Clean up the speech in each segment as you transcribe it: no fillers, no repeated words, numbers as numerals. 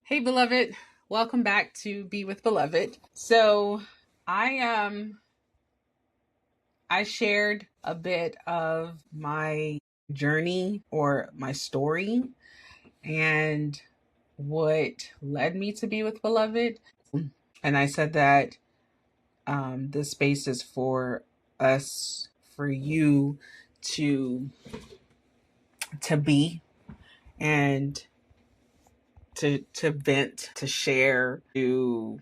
Hey beloved, welcome back to Be with Beloved. So I shared a bit of my journey or my story and what led me to be with Beloved. And I said that this space is for us, for you to be and to vent, to share, to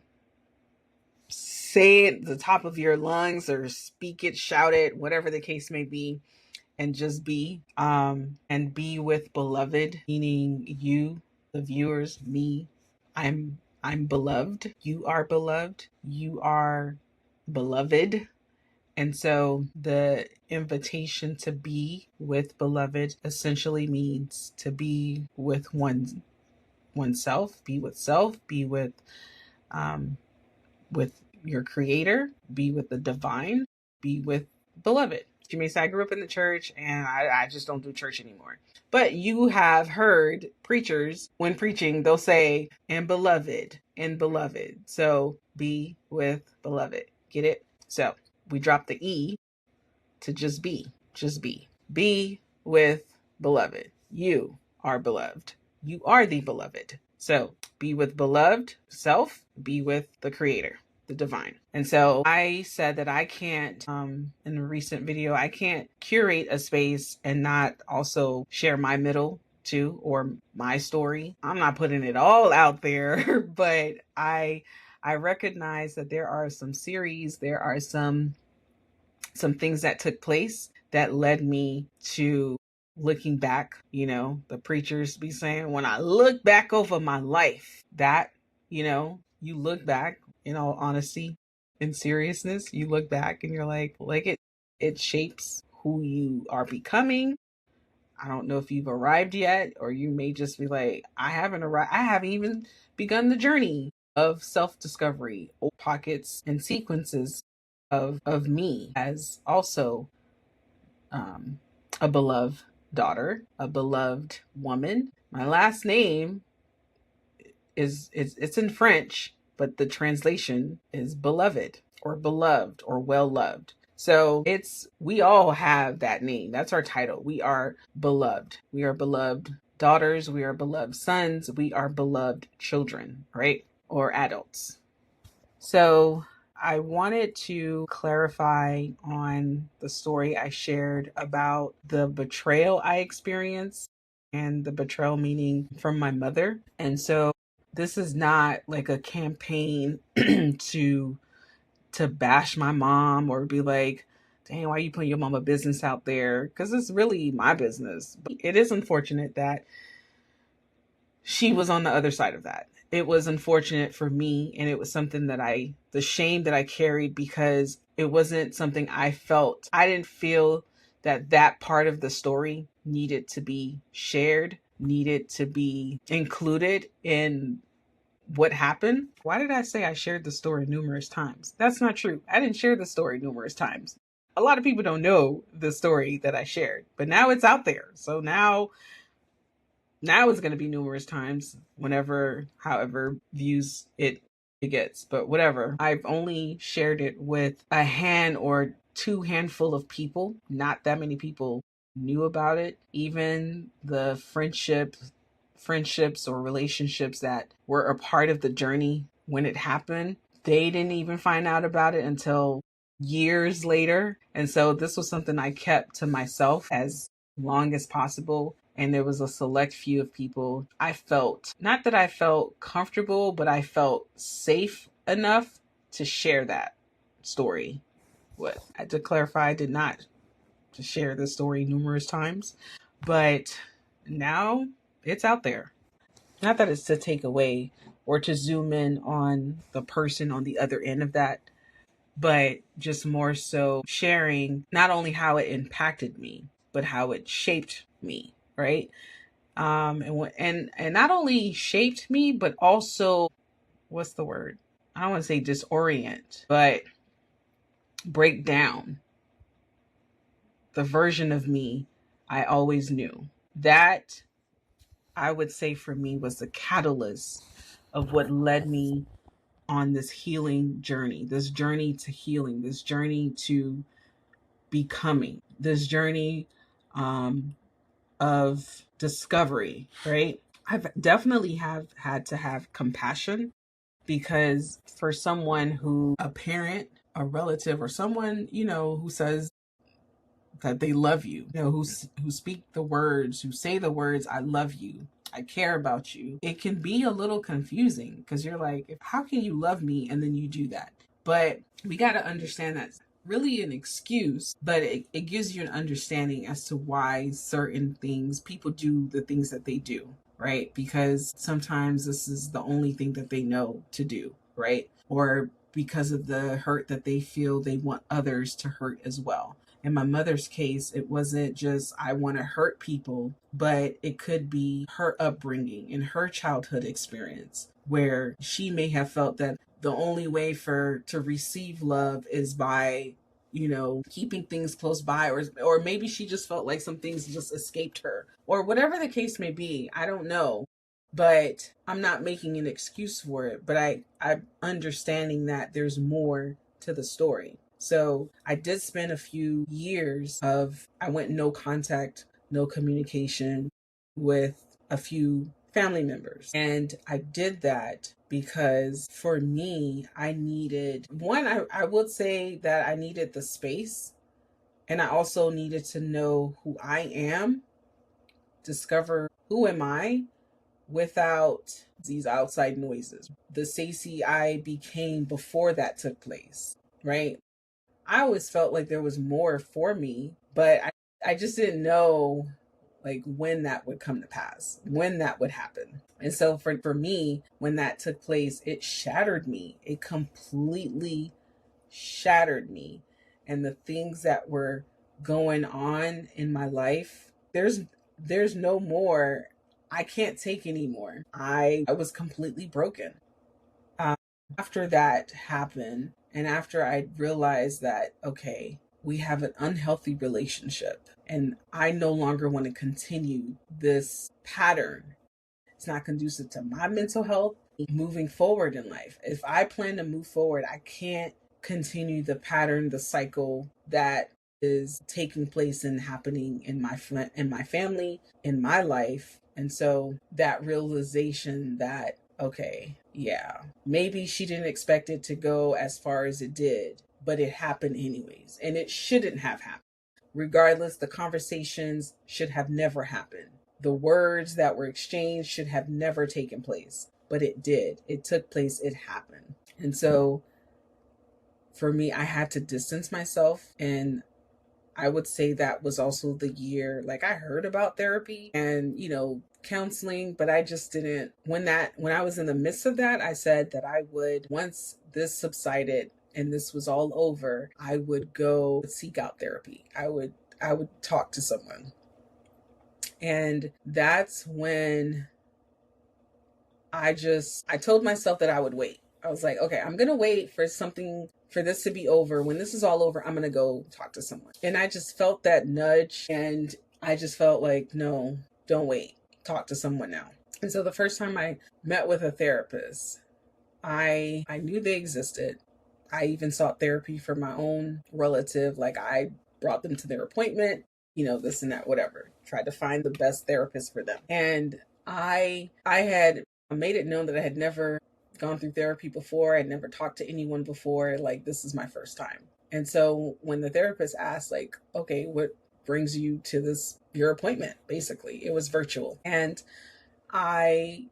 say it at the top of your lungs or speak it, shout it, whatever the case may be, and just be. And be with beloved, meaning you, the viewers, me. I'm beloved. You are beloved. You are beloved. And so the invitation to be with beloved essentially means to be with oneself, be with self, be um, with your creator, be with the divine, be with beloved. You may say, I grew up in the church and I just don't do church anymore. But you have heard preachers, when preaching, they'll say, and beloved, and beloved. So be with beloved. Get it? So we drop the E to just be. Just be. Be with beloved. You are beloved. You are the beloved. So be with beloved self, be with the creator, the divine. And so I said that I can't, in a recent video, I can't curate a space and not also share my middle too, or my story. I'm not putting it all out there, but I recognize that there are some series, there are some things that took place that led me to looking back. The preachers be saying, when I look back over my life, that, you look back in all honesty and seriousness, you look back and you're like it shapes who you are becoming. I don't know if you've arrived yet, or you may just be like, I haven't arrived. I haven't even begun the journey of self-discovery, or pockets and sequences of me as also um, a beloved daughter, a beloved woman. My last name is it's in French, but the translation is beloved or well loved. So we all have that name. That's our title. We are beloved. We are beloved daughters. We are beloved sons. We are beloved children, right? Or adults. So I wanted to clarify on the story I shared about the betrayal I experienced, and the betrayal meaning from my mother. And so this is not like a campaign to bash my mom or be like, dang, why are you putting your mama business out there? Because it's really my business. But it is unfortunate that she was on the other side of that. It was unfortunate for me, and it was something the shame that I carried, because it wasn't something I felt. I didn't feel that part of the story needed to be shared, needed to be included in what happened. Why did I say I shared the story numerous times? That's not true. I didn't share the story numerous times. A lot of people don't know the story that I shared, but now it's out there. So now it's going to be numerous times, whenever, however views it gets, but whatever. I've only shared it with a hand or two handful of people. Not that many people knew about it. Even the friendships or relationships that were a part of the journey when it happened, they didn't even find out about it until years later. And so this was something I kept to myself as long as possible. And there was a select few of people I felt, not that I felt comfortable, but I felt safe enough to share that story with. I had to clarify, I did not to share this story numerous times, but now it's out there. Not that it's to take away or to zoom in on the person on the other end of that, but just more so sharing not only how it impacted me, but how it shaped me, right? And not only shaped me, but also, what's the word? I don't want to say disorient, but break down the version of me I always knew. That, I would say, for me, was the catalyst of what led me on this healing journey, this journey to healing, this journey to becoming, this journey of discovery, right? I've definitely have had to have compassion, because for someone who, a parent, a relative, or someone, who says that they love you, who speak the words, who say the words, I love you, I care about you, it can be a little confusing, because you're like, how can you love me and then you do that? But we got to understand that really an excuse, but it gives you an understanding as to why certain things, people do the things that they do, right? Because sometimes this is the only thing that they know to do, right? Or because of the hurt that they feel, they want others to hurt as well. In my mother's case, it wasn't just I want to hurt people, but it could be her upbringing and her childhood experience, where she may have felt that the only way to receive love is by, keeping things close by, or maybe she just felt like some things just escaped her, or whatever the case may be. I don't know. But I'm not making an excuse for it, but I'm understanding that there's more to the story. So I did spend a few years I went no contact, no communication with a few family members. And I did that because for me, I needed one, I would say that I needed the space, and I also needed to know who I am, discover who am I without these outside noises. The Stacey I became before that took place, right? I always felt like there was more for me, but I just didn't know like when that would come to pass, when that would happen. And so for me, when that took place, it shattered me. It completely shattered me. And the things that were going on in my life, there's no more. I can't take anymore. I was completely broken. Um, After that happened, and after I realized that, okay, we have an unhealthy relationship, and I no longer want to continue this pattern. It's not conducive to my mental health moving forward in life. If I plan to move forward, I can't continue the pattern, the cycle that is taking place and happening in my family, in my life. And so that realization that, okay, yeah, maybe she didn't expect it to go as far as it did, but it happened anyways, and it shouldn't have happened. Regardless, the conversations should have never happened. The words that were exchanged should have never taken place, but it did. It took place, it happened. And so for me, I had to distance myself. And I would say that was also the year, like I heard about therapy and, counseling, but I just didn't, when I was in the midst of that, I said that I would, once this subsided and this was all over, I would go seek out therapy. I would talk to someone. And that's when I told myself that I would wait. I was like, okay, I'm going to wait for this to be over. When this is all over, I'm going to go talk to someone. And I just felt that nudge, and I just felt like, no, don't wait. Talk to someone now. And so the first time I met with a therapist, I knew they existed. I even sought therapy for my own relative. Like I brought them to their appointment, this and that, whatever. Tried to find the best therapist for them. And I had made it known that I had never gone through therapy before. I'd never talked to anyone before. Like, this is my first time. And so when the therapist asked, like, okay, what brings you to your appointment? Basically, it was virtual. And I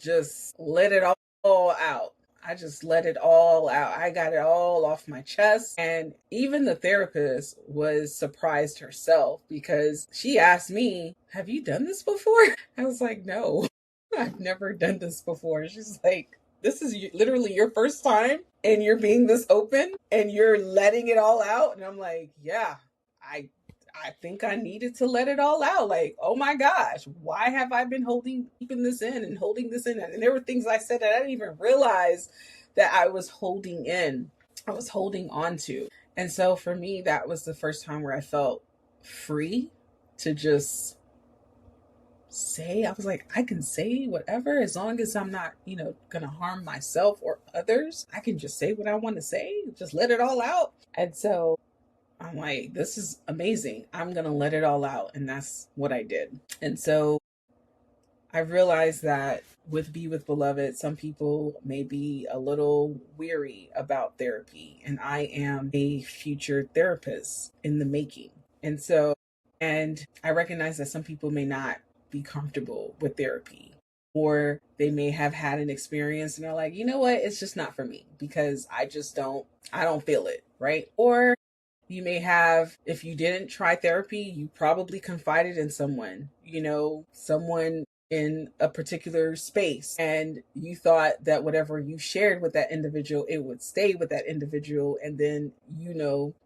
just let it all out. I just let it all out. I got it all off my chest. And even the therapist was surprised herself, because she asked me, have you done this before? I was like, no, I've never done this before. She's like, this is literally your first time and you're being this open and you're letting it all out. And I'm like, yeah, I think I needed to let it all out. Like, oh my gosh, why have I been keeping this in and holding this in? And there were things I said that I didn't even realize that I was holding in. I was holding on to. And so for me, that was the first time where I felt free to just say, I was like, I can say whatever as long as I'm not, going to harm myself or others. I can just say what I want to say, just let it all out. And so I'm like, this is amazing. I'm going to let it all out. And that's what I did. And so I realized that with Be With Beloved, some people may be a little weary about therapy, and I am a future therapist in the making. And so, and I recognize that some people may not be comfortable with therapy, or they may have had an experience and they're like, you know what, it's just not for me because I don't feel it, right? Or you may have, if you didn't try therapy, you probably confided in someone, someone in a particular space, and you thought that whatever you shared with that individual, it would stay with that individual. And then,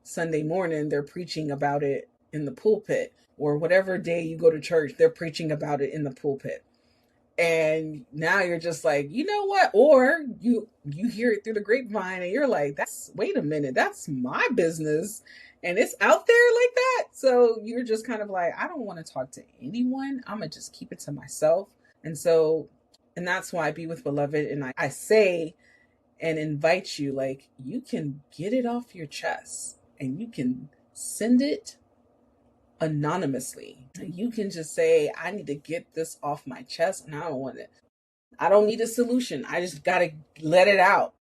Sunday morning, they're preaching about it in the pulpit, or whatever day you go to church, they're preaching about it in the pulpit. And now you're just like, you know what? Or you hear it through the grapevine and you're like, wait a minute, that's my business. And it's out there like that. So you're just kind of like, I don't want to talk to anyone. I'm going to just keep it to myself. And that's why I Be With Beloved. And I say and invite you, like, you can get it off your chest and you can send it anonymously. You can just say, I need to get this off my chest and I don't need a solution. I just got to let it out.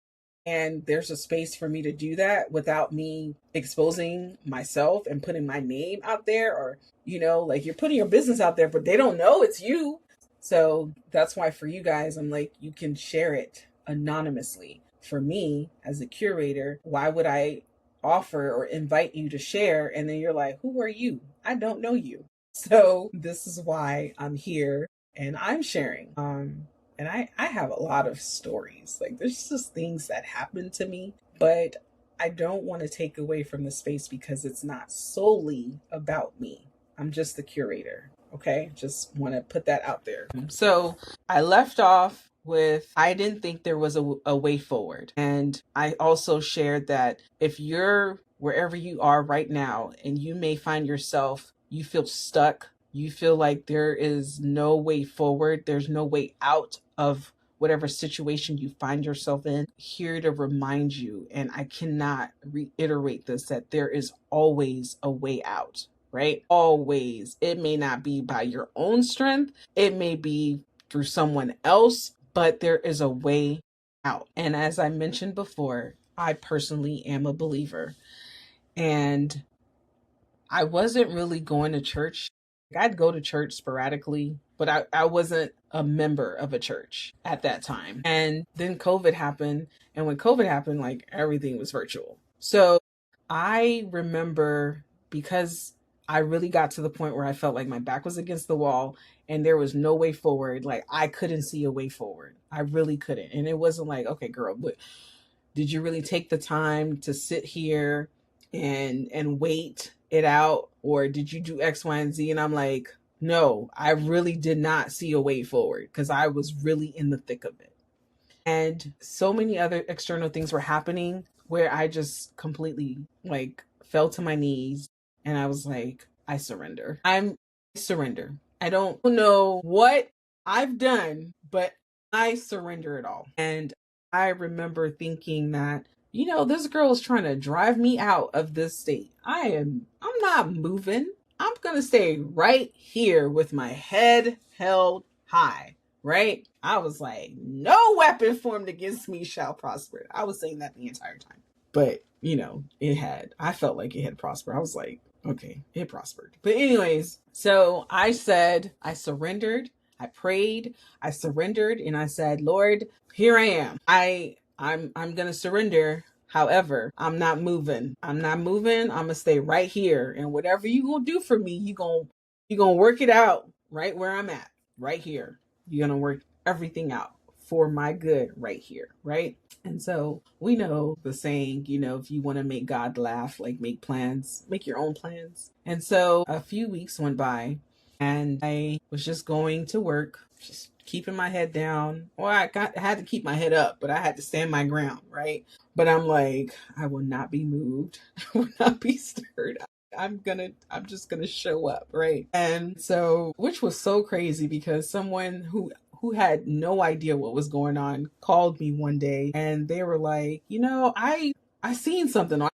And there's a space for me to do that without me exposing myself and putting my name out there, or, like, you're putting your business out there, but they don't know it's you. So that's why for you guys, I'm like, you can share it anonymously. For me as a curator, why would I offer or invite you to share and then you're like, who are you? I don't know you. So this is why I'm here and I'm sharing. And I have a lot of stories. Like, there's just things that happen to me, but I don't want to take away from the space because it's not solely about me. I'm just the curator. Okay. Just want to put that out there. So I left off with, I didn't think there was a way forward. And I also shared that if you're wherever you are right now and you may find yourself, you feel stuck, you feel like there is no way forward, there's no way out of whatever situation you find yourself in, here to remind you, and I cannot reiterate this, that there is always a way out, right? Always. It may not be by your own strength, it may be through someone else, but there is a way out. And as I mentioned before, I personally am a believer. And I wasn't really going to church. I'd go to church sporadically, but I wasn't a member of a church at that time. And then COVID happened. And when COVID happened, like, everything was virtual. So I remember, because I really got to the point where I felt like my back was against the wall and there was no way forward. Like, I couldn't see a way forward. I really couldn't. And it wasn't like, okay, girl, but did you really take the time to sit here and wait it out, or did you do X, Y, and Z? And I'm like, no, I really did not see a way forward because I was really in the thick of it. And so many other external things were happening where I just completely, like, fell to my knees and I was like, I surrender. I surrender. I don't know what I've done, but I surrender it all. And I remember thinking that, this girl is trying to drive me out of this state. I'm not moving. I'm going to stay right here with my head held high, right? I was like, no weapon formed against me shall prosper. I was saying that the entire time. But, I felt like it had prospered. I was like, okay, it prospered. But anyways, so I said, I surrendered. I prayed, I surrendered, and I said, Lord, here I am. I'm going to surrender. However, I'm not moving. I'm going to stay right here. And whatever you going to do for me, you going to work it out right where I'm at, right here. You're going to work everything out for my good right here, right? And so we know the saying, if you want to make God laugh, like, make plans, make your own plans. And so a few weeks went by and I was just going to work, just keeping my head down. Well, I had to keep my head up, but I had to stand my ground, right? But I'm like, I will not be moved. I will not be stirred. I'm just gonna show up, right? And so, which was so crazy because someone who had no idea what was going on called me one day and they were like, I seen something on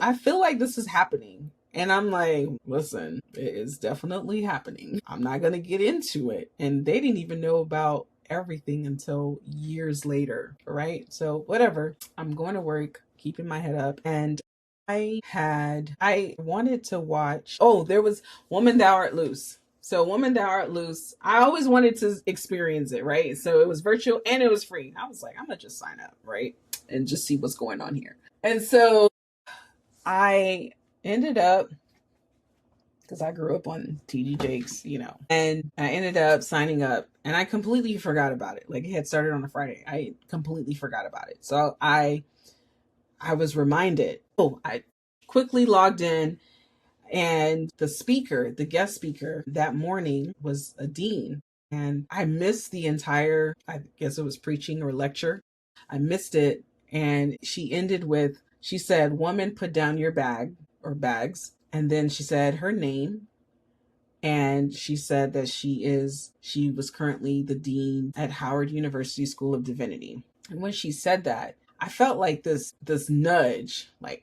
I feel like this is happening. And I'm like, listen, it is definitely happening. I'm not going to get into it. And they didn't even know about everything until years later, right? So, whatever. I'm going to work, keeping my head up. And I wanted to watch, oh, there was Woman Thou Art Loose. So, Woman Thou Art Loose, I always wanted to experience it, right? So, it was virtual and it was free. I was like, I'm going to just sign up, right? And just see what's going on here. And so, I ended up, because I grew up on TD Jakes, and I ended up signing up and I completely forgot about it. Like, it had started on a Friday. I completely forgot about it. So I was reminded. Oh, I quickly logged in, and the guest speaker that morning was a dean. And I missed the entire, I guess it was preaching or lecture. I missed it. And she said, "Woman, put down your bag or bags." And then she said her name. And she said that she was currently the dean at Howard University School of Divinity. And when she said that, I felt like this nudge, like,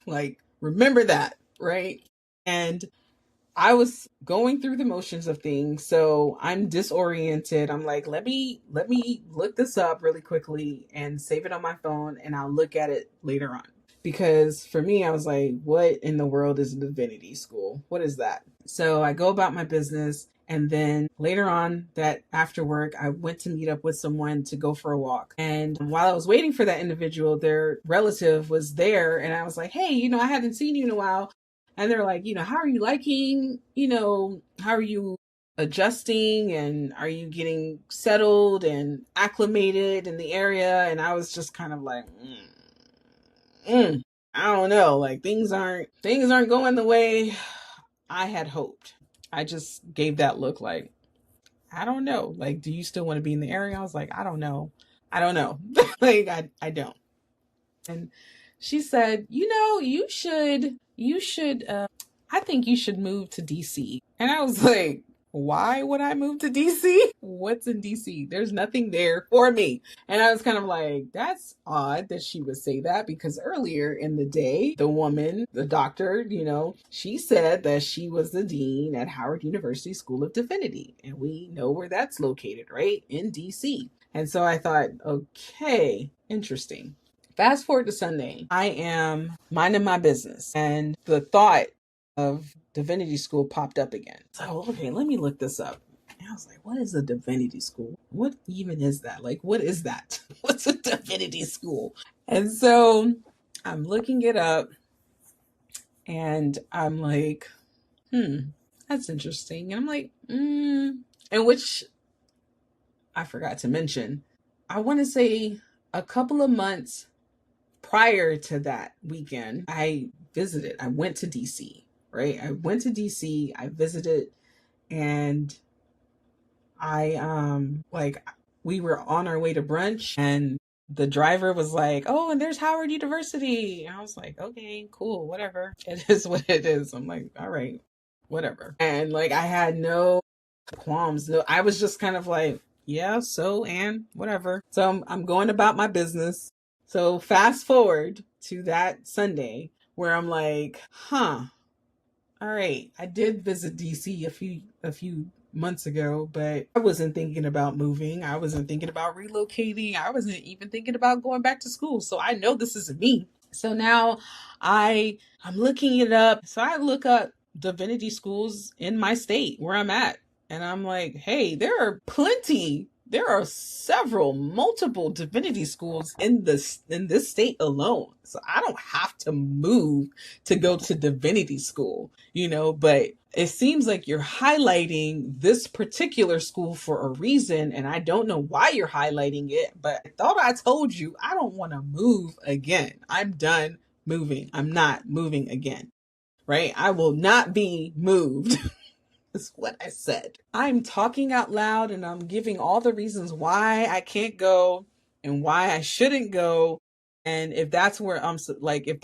like, remember that, right? And I was going through the motions of things, so I'm disoriented. I'm like, let me look this up really quickly and save it on my phone, and I'll look at it later on. Because for me, I was like, what in the world is a divinity school? What is that? So I go about my business. And then later on, that after work, I went to meet up with someone to go for a walk. And while I was waiting for that individual, their relative was there. And I was like, hey, I haven't seen you in a while. And they're like, how are you liking, how are you adjusting, and are you getting settled and acclimated in the area? And I was just kind of like, I don't know, like, things aren't going the way I had hoped. I just gave that look like, I don't know. Like, do you still want to be in the area? I was like, I don't know. I don't know. Like, I don't. And she said, I think you should move to DC. And I was like, why would I move to DC? What's in DC? There's nothing there for me. And I was kind of like, that's odd that she would say that, because earlier in the day, the woman, the doctor, she said that she was the dean at Howard University School of Divinity. And we know where that's located, right? In DC. And so I thought, okay, interesting. Fast forward to Sunday, I am minding my business, and the thought of divinity school popped up again. So, okay, let me look this up. And I was like, what is a divinity school? What even is that? Like, what is that? What's a divinity school? And so I'm looking it up, and I'm like, that's interesting. And I'm like, and which I forgot to mention, I want to say a couple of months prior to that weekend, I went to DC, right? I went to DC, I visited, and we were on our way to brunch, and the driver was like, "Oh, and there's Howard University." And I was like, "Okay, cool, whatever. It is what it is." I'm like, "All right, whatever." And like, I had no qualms. No, I was just kind of like, yeah, so, and whatever. So I'm going about my business. So fast forward to that Sunday where I'm like, all right, I did visit DC a few months ago, but I wasn't thinking about moving. I wasn't thinking about relocating. I wasn't even thinking about going back to school. So I know this isn't me. So now I'm looking it up. So I look up divinity schools in my state where I'm at. And I'm like, hey, there are several multiple divinity schools in this state alone. So I don't have to move to go to divinity school, but it seems like you're highlighting this particular school for a reason, and I don't know why you're highlighting it, but I thought I told you I don't want to move again. I'm done moving. I'm not moving again, right? I will not be moved. Is what I said. I'm talking out loud and I'm giving all the reasons why I can't go and why I shouldn't go. And if that's where like, if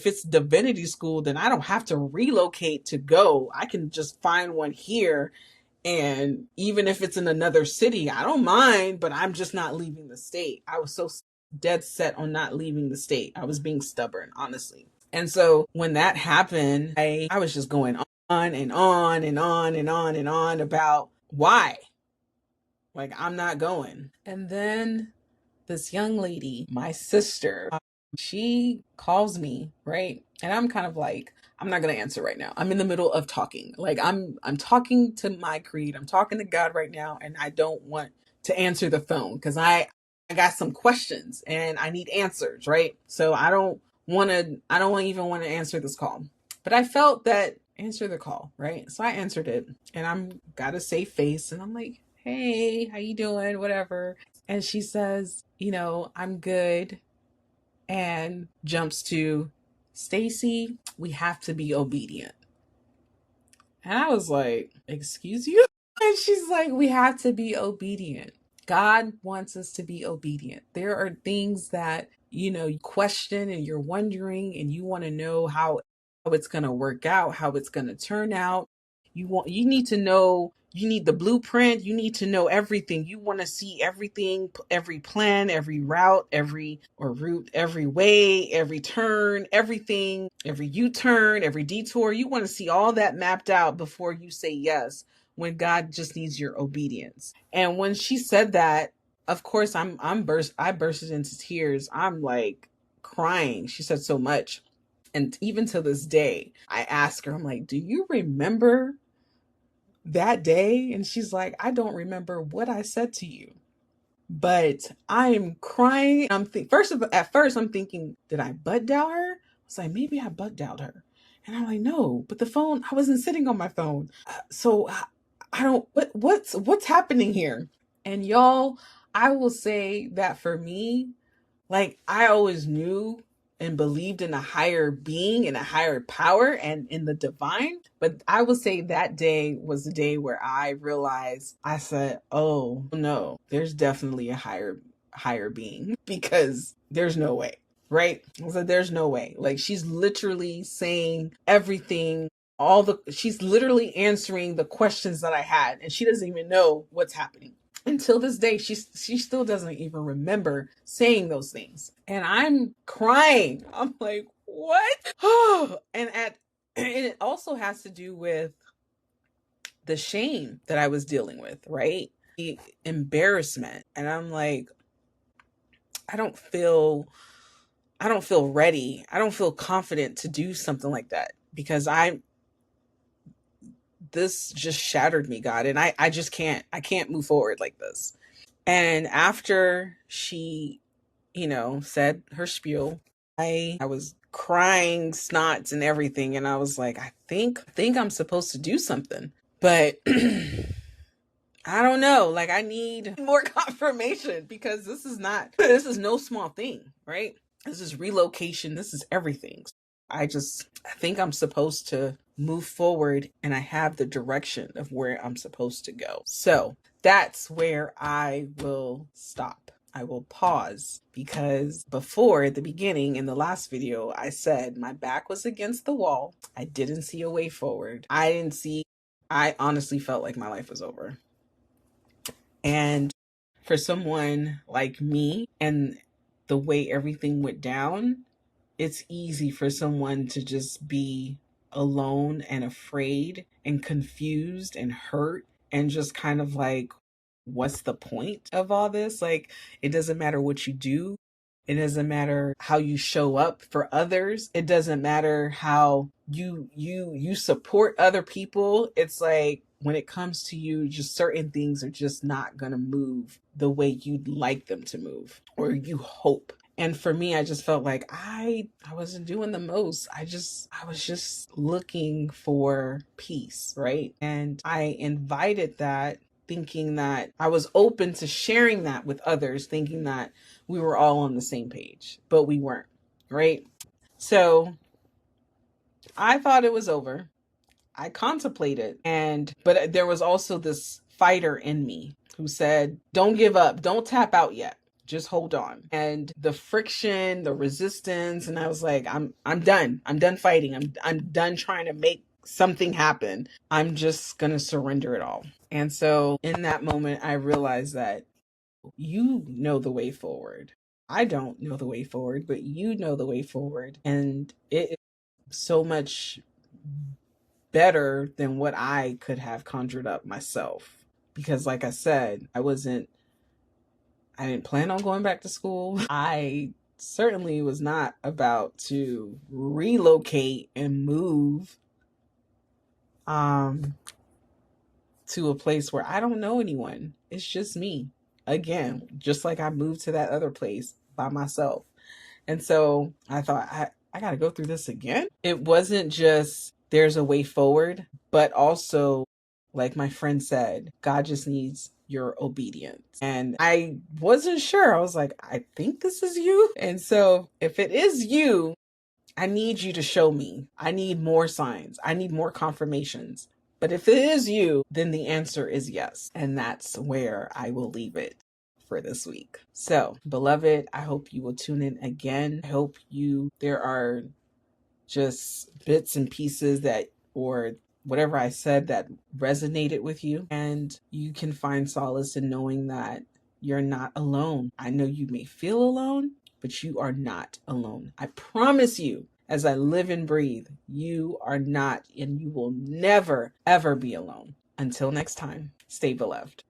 it's divinity school, then I don't have to relocate to go. I can just find one here. And even if it's in another city, I don't mind, but I'm just not leaving the state. I was so dead set on not leaving the state. I was being stubborn, honestly. And so when that happened, I was just going on and on and on and on and on about why. Like, I'm not going. And then this young lady, my sister, she calls me, right? And I'm kind of like, I'm not going to answer right now. I'm in the middle of talking. Like, I'm talking to my creed. I'm talking to God right now, and I don't want to answer the phone because I got some questions and I need answers, right? So I don't even want to answer this call. But I felt that answer the call, right? So I answered it, and I'm got a safe face, and I'm like, "Hey, how you doing? Whatever." And she says, "I'm good," and jumps to, "Stacy, we have to be obedient." And I was like, "Excuse you?" And she's like, "We have to be obedient. God wants us to be obedient. There are things that, you question and you're wondering and you want to know how it's going to work out, how it's going to turn out. You need to know, you need the blueprint, you need to know everything. You want to see everything, every plan, every route, every way, every turn, everything, every U-turn, every detour. You want to see all that mapped out before you say yes, when God just needs your obedience." And when she said that, of course I bursted into tears. I'm like crying. She said so much. And even to this day, I ask her, I'm like, "Do you remember that day?" And she's like, "I don't remember what I said to you." But I'm crying. At first I'm thinking, did I butt dial her? I was like, maybe I butt dialed her. And I'm like, no, but the phone, I wasn't sitting on my phone. So I don't, what's happening here? And y'all, I will say that for me, like, I always knew and believed in a higher being and a higher power and in the divine. But I would say that day was the day where I realized, I said, "Oh no, there's definitely a higher being," because there's no way, right? I said, there's no way. Like, she's literally saying everything, she's literally answering the questions that I had, and she doesn't even know what's happening. Until this day, she still doesn't even remember saying those things. And I'm crying. I'm like, what? And it also has to do with the shame that I was dealing with, right? The embarrassment. And I'm like, I don't feel ready. I don't feel confident to do something like that, because this just shattered me, God. And I just I can't move forward like this. And after she, said her spiel, I was crying snots and everything. And I was like, I think I'm supposed to do something, but I don't know. Like, I need more confirmation, because this is no small thing, right? This is relocation. This is everything. I think I'm supposed to move forward, and I have the direction of where I'm supposed to go. So that's where I will stop. I will pause, because before, at the beginning in the last video, I said my back was against the wall. I didn't see a way forward. I honestly felt like my life was over. And for someone like me and the way everything went down, it's easy for someone to just be alone and afraid and confused and hurt and just kind of like, what's the point of all this? Like, it doesn't matter what you do. It doesn't matter how you show up for others. It doesn't matter how you support other people. It's like, when it comes to you, just certain things are just not going to move the way you'd like them to move, or you hope. And for me, I just felt like I wasn't doing the most. I was just looking for peace, right? And I invited that, thinking that I was open to sharing that with others, thinking that we were all on the same page, but we weren't, right? So I thought it was over. I contemplated, but there was also this fighter in me who said, "Don't give up. Don't tap out yet." Just hold on. And the friction, the resistance, and I was like, I'm done. I'm done fighting. I'm done trying to make something happen. I'm just gonna surrender it all. And so in that moment, I realized that you know the way forward. I don't know the way forward, but you know the way forward. And it is so much better than what I could have conjured up myself. Because, like I said, I didn't plan on going back to school. I certainly was not about to relocate and move um, to a place where I don't know anyone. It's just me. Again, just like I moved to that other place by myself. And so I thought, I got to go through this again. It wasn't just there's a way forward, but also, like my friend said, God just needs your obedience. And I wasn't sure. I was like, I think this is you. And so if it is you, I need you to show me. I need more signs. I need more confirmations. But if it is you, then the answer is yes. And that's where I will leave it for this week. So, beloved, I hope you will tune in again. I hope there are just bits and pieces or whatever I said that resonated with you. And you can find solace in knowing that you're not alone. I know you may feel alone, but you are not alone. I promise you, as I live and breathe, you are not, and you will never, ever be alone. Until next time, stay beloved.